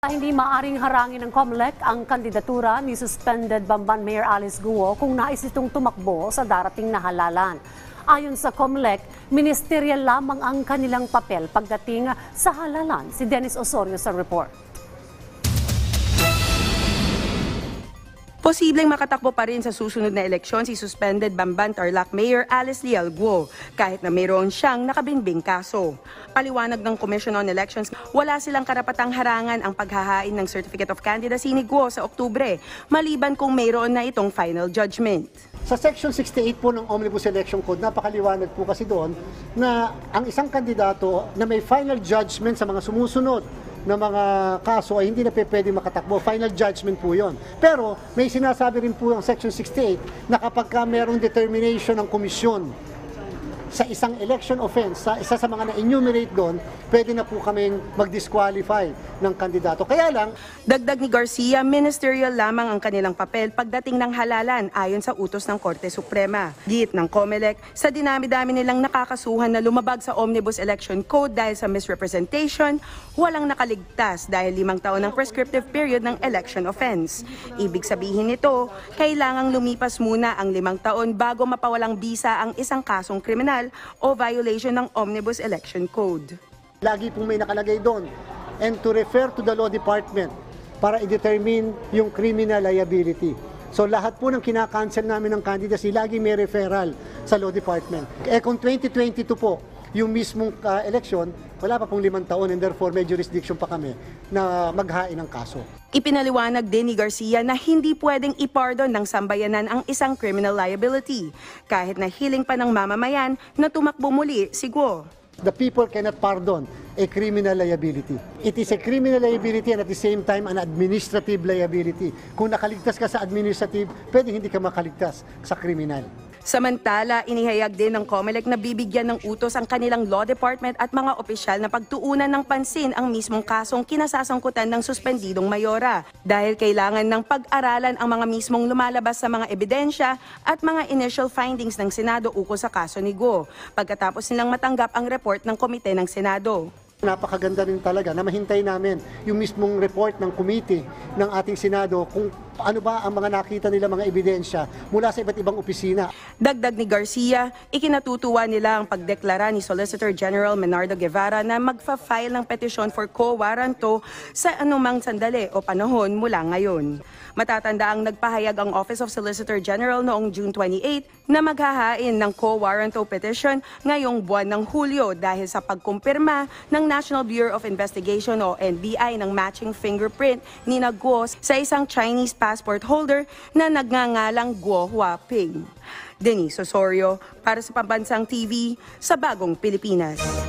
Hindi maaring harangin ng COMELEC ang kandidatura ni suspended Bamban Mayor Alice Guo kung nais itong tumakbo sa darating na halalan. Ayon sa COMELEC, ministerial lamang ang kanilang papel pagdating sa halalan. Si Dennis Osorio sa report. Posibleng makatakbo pa rin sa susunod na eleksyon si suspended Bamban Tarlac Mayor Alice Leal Guo kahit na mayroon siyang nakabinbing kaso. Paliwanag ng Commission on Elections, wala silang karapatang harangan ang paghahain ng Certificate of Candidacy ni Guo sa Oktubre, maliban kung mayroon na itong final judgment. Sa Section 68 po ng Omnibus Election Code, napakaliwanag po kasi doon na ang isang kandidato na may final judgment sa mga sumusunod na mga kaso ay hindi na pwede makatakbo. Final judgment po yon. Pero may sinasabi rin po ang Section 68 na kapag mayroong determination ng komisyon sa isang election offense, sa isa sa mga na-enumerate doon, pwede na po kaming mag-disqualify ng kandidato. Kaya lang, dagdag ni Garcia, ministerial lamang ang kanilang papel pagdating ng halalan ayon sa utos ng Korte Suprema. Giit ng COMELEC, sa dinami-dami nilang nakakasuhan na lumabag sa Omnibus Election Code dahil sa misrepresentation, walang nakaligtas dahil 5 taon ng prescriptive period ng election offense. Ibig sabihin nito, kailangang lumipas muna ang 5 taon bago mapawalang bisa ang isang kasong kriminal o violation ng Omnibus Election Code. Lagi pong may nakalagay doon, and to refer to the Law Department para i-determine yung criminal liability. So lahat po ng kinakancel namin ng candidacy, lagi may referral sa Law Department. Kung 2022 po, yung mismong election, wala pa pong 5 taon and therefore may jurisdiction pa kami na maghain ng kaso. Ipinaliwanag din ni Garcia na hindi pwedeng ipardon ng sambayanan ang isang criminal liability, kahit na hiling pa ng mamamayan na tumakbo muli si Guo. The people cannot pardon a criminal liability. It is a criminal liability and at the same time an administrative liability. Kung nakaligtas ka sa administrative, pwedeng hindi ka makaligtas sa kriminal. Samantala, inihayag din ng COMELEC na bibigyan ng utos ang kanilang law department at mga opisyal na pagtuunan ng pansin ang mismong kasong kinasasangkutan ng suspendidong mayora dahil kailangan ng pag-aralan ang mga mismong lumalabas sa mga ebidensya at mga initial findings ng Senado ukol sa kaso ni Guo pagkatapos nilang matanggap ang report ng komite ng Senado. Napakaganda rin talaga na mahintay namin yung mismong report ng committee ng ating Senado kung ano ba ang mga nakita nila mga ebidensya mula sa iba't ibang opisina. Dagdag ni Garcia, ikinatutuwa nila ang pagdeklara ni Solicitor General Menardo Guevara na magfa-file ng petisyon for quo warranto sa anumang sandali o panahon mula ngayon. Matatanda ang nagpahayag ang Office of Solicitor General noong June 28 na maghahain ng quo warranto petition ngayong buwan ng Hulyo dahil sa pagkumpirma ng National Bureau of Investigation o NBI ng matching fingerprint ni Guo sa isang Chinese passport holder na nagngangalang Guo Huaping. Denise Osorio para sa Pambansang TV sa Bagong Pilipinas.